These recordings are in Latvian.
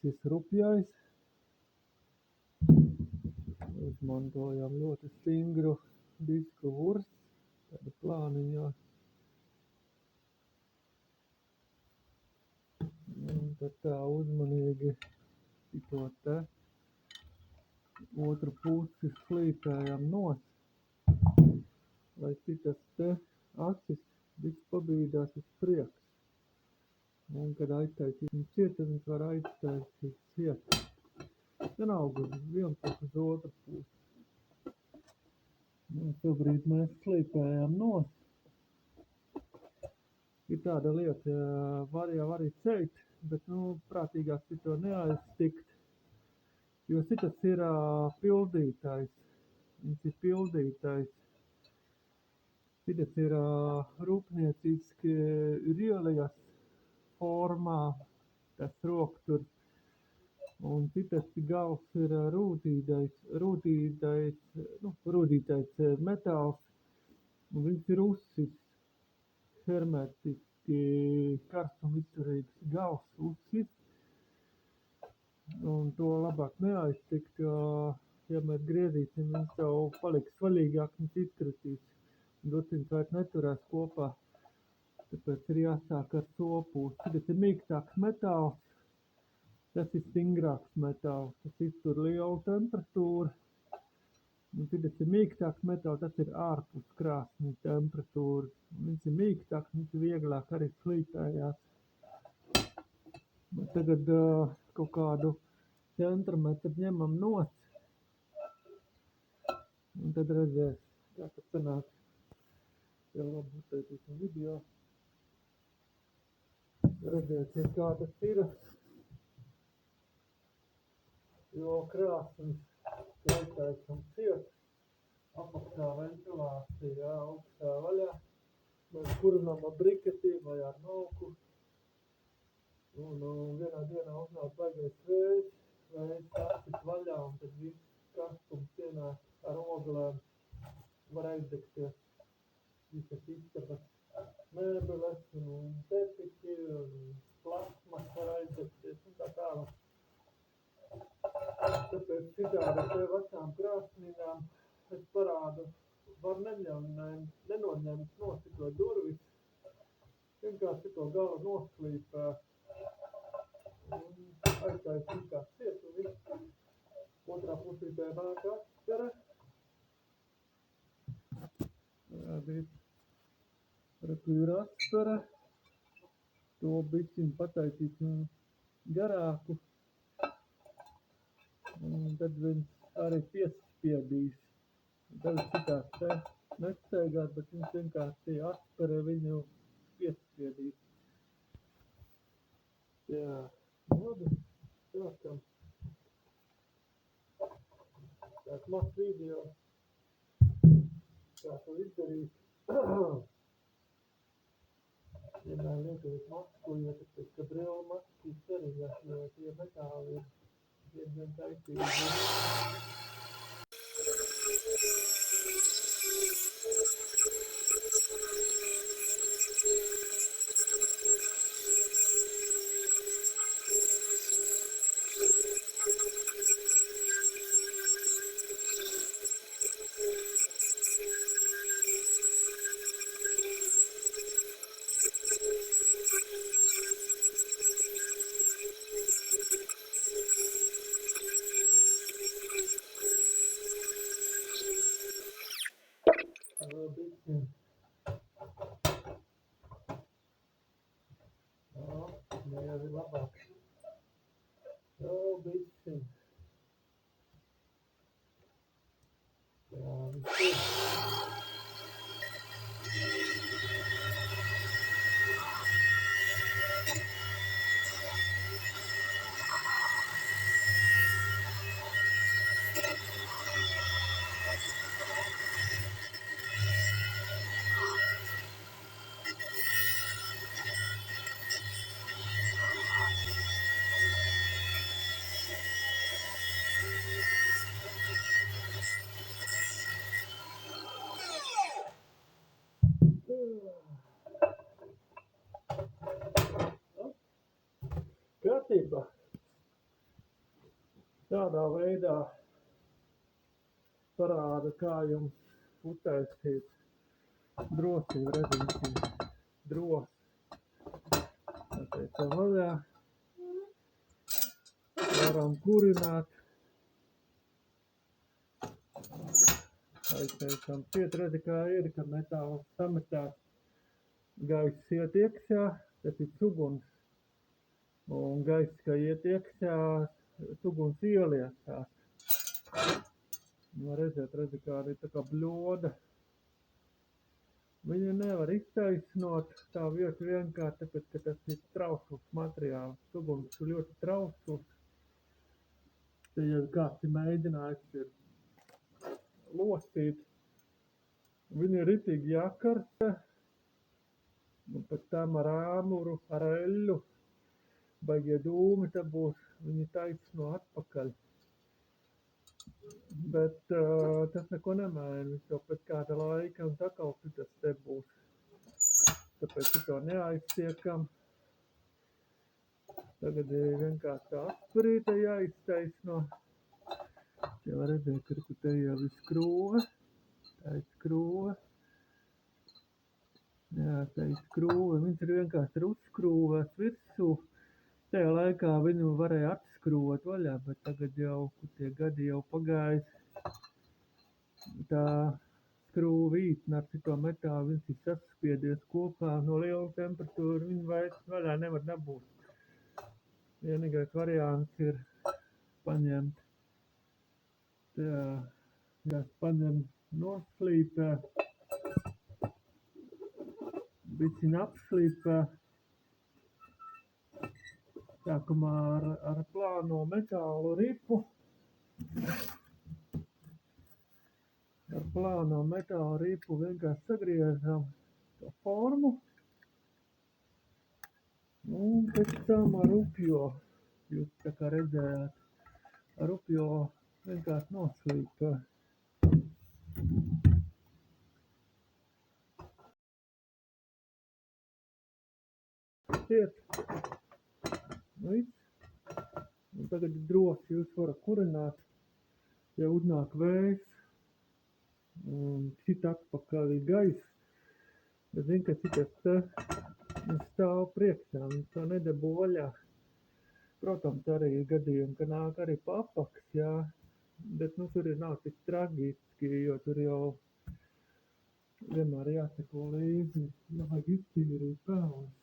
šis rupjais. Izmantojam ļoti stingru disku vursts, tāda plāniņā. Un tad tā uzmanīgi šito te otru pusi slīpējam nost, lai šitas te acis viss pabīdās uz priekšu. Un, kad aiztaisīsim ciet, tad viņš var aiztaisīt ciet. Vienalga uz vienu pusi, uz otru pusi. Un šobrīd mēs slīpējam nost. Ir tāda lieta, var jau arī ceit, bet, prātīgāk šito neaizstikt. Jo šitas ir pildītais. Viņš ir pildītais. Šitas ir rūpnieciski rieļas formā, tas rokturs. Un šitas gals ir rūtītais metāls. Un viņš ir uzsis, hermetiski karstumizturīgs gals uzsis. Un to labāk neaiztikt, jo, ja mēs griezīsim, viņš jau paliks svaļīgāk, viņš izkritīs. Duciņš vairs neturēs kopā, tāpēc ir jāsāk ar to pusi. Šitas ir mīkstāks metāls, tas ir stingrāks metāls, tas iztur lielu temperatūru. Un šitas ir mīkstāks metāls, tas ir ārpus krāsņa temperatūra. Viņš ir mīkstāks, viņš ir vieglāk arī slīpējās. Tagad kaut kādu centimetru ņemam nost. Un tad redzēs, kā tas sanāk. Jau labi uztaisīsim video. Redzēsim, kā tas ir. Jo krāsnis slīpēs un ciet. Apakšā ventilācija, augstā vaļā. Mēs kurinām ar briketiem vai ar malku. Un vienā dienā uznāk baigais vējs acis vaļā, un tad viss karstums ienāk ar oglēm. Var aizdegties visas istabas mēbeles un tepiķi un plasmas var aizdegties un tā tālāk. Tāpēc šitādi te vecām krāsnīnām es parādu, var nenoņemt no šito durvis. Vienkārši šito galu noslīpē. Un aiztaisīt kā ciet un viss. Otrā pusītē nāk atspere. Rādīt. Reku ir atspere. To bišķiņ pataisīt garāku. Un tad viņš arī piespiedīs. Tad šitās te nesteigās, bet viņš vienkārši atspere viņu piespiedīs. Jā. Labi, sākam. Tāds mazs video, kā to izdarīt. Vienmēr lietojiet masku, jo tāpēc, ka brīvu masku cerījās, jo tie metāli ir diezgan kaitīgi. Bišķiņ. Ne jau ir labāk. Bišķiņ. Jā, viss ir. Tādā veidā parāda, kā jums uztaisīt drosību, redzīsim, Atteicam vaļā, varam kurināt, aizteicam ciet, redzi, kā ir, kad metāls sametās, gaiss iet iekšā, tas ir cuguns, un gaiss, kā iet iekšā, cuguns ieliesās. Redzi, kāda ir tā kā bļoda. Viņu nevar iztaisnot tā vienkārši, tāpēc, ka tas ir trausls materiāls. Cuguns ir ļoti trausls. Te jau kāds ir mēģinājis losīt. Viņa ir ritīgi jākarsta, un pēc tam ar āmuru, ar eļļu, baigie dūmi te būs, viņi taisno atpakaļ. Bet tas neko nemaina, viņš jau pēc kāda laika un atkal tas te būs. Tāpēc to neaiztiekam. Tagad ir vienkārši tā atspirīte jāiztaisno. Te var redzēt, ka te jau ir skrūve. Tā ir skrūve. Jā, tā ir skrūve. Viņš ir vienkārši uzskrūvēts virsū. Tajā laikā viņu varēja atskrūvēt vaļā, bet tagad jau, tie gadi jau pagājis. Tā skrūvītne ar cito metālu, viņš ir saspiedies kopā no liela temperatūra, viņu vairs vaļā nevar dabūt. Vienīgais variants ir paņemt, noslīpē, bišķiņ apslīpē, sākumā ar plāno metālu ripu. Ar plāno metāla ripu vienkārši sagriežam to formu. Un pēc tam ar upjo, jūs tā kā redzējāt, ar upjo vienkārši noslīpē. Ciet. Viss. Un tagad ir droši, jūs varat kurināt, ja uznāk vējs. Un šit atpakaļ ir gaiss. Es zinu, ka šitas te, viņš stāv priekšā, viņš to nedabū vaļā. Protams, arī ir gadījumi, ka nāk arī pa apakš, jā, bet tur nav tik tragiski, jo tur jau vienmēr jāseko līdzi, vajag iztīrīt pelnus.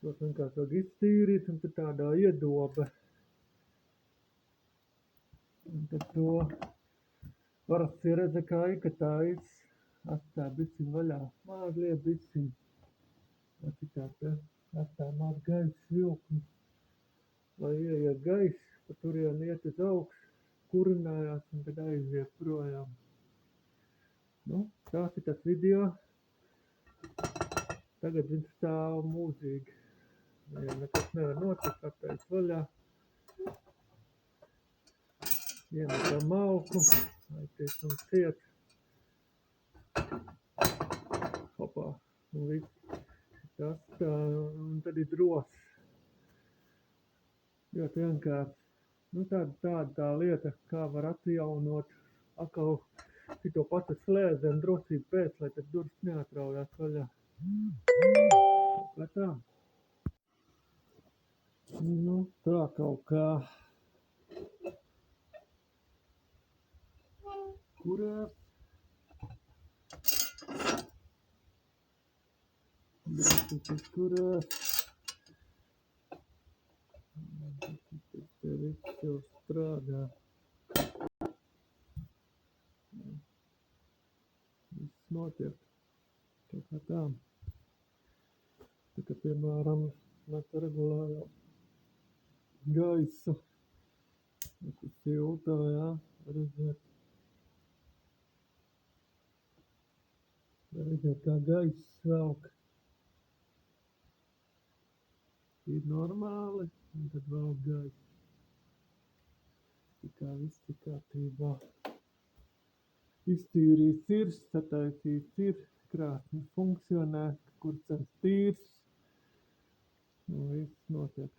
Tos vienkārši vajag iztīrīt, un tad tādā iedobe. Un tad to parasti redze, kā ikatais atstāja bišķiņ vaļā, mazliet bišķiņ. Citā te atstāja maz gaisa vilkni, lai ieiet gaiss, pa turien iet uz augšu, kurinājās un tad aiziet projām. Nu, tāds ir tas video. Tagad viņš stāv mūžīgi. Ja nekas nevar notikt, attais vaļā. Iemetam malku, aiztiekam ciet. Hopā, un viss. Tas tā, un tad ir drošs. Ļoti vienkārši. Nu, tāda lieta, kā var atjaunot atkal šito pašu slēdzenu drosību pēc, lai tas durvis neatraujās vaļā. Kā tā? Nu, tā kaut kā. Kurās? Kurās? Te viss jau strādā. Viss notiek. Tā kā tā. Tā kā, piemēram, mēs regulējam gaisu. Tas siltā, jā, redzēt. Redzēt, kā gaiss velk. Ir normāli, un tad velk gaiss. Tikā viss ir kārtībā. Iztīrīts ir, sataisīts ir, krāsnes funkcionē, kurcenis tīrs. Un viss notiek.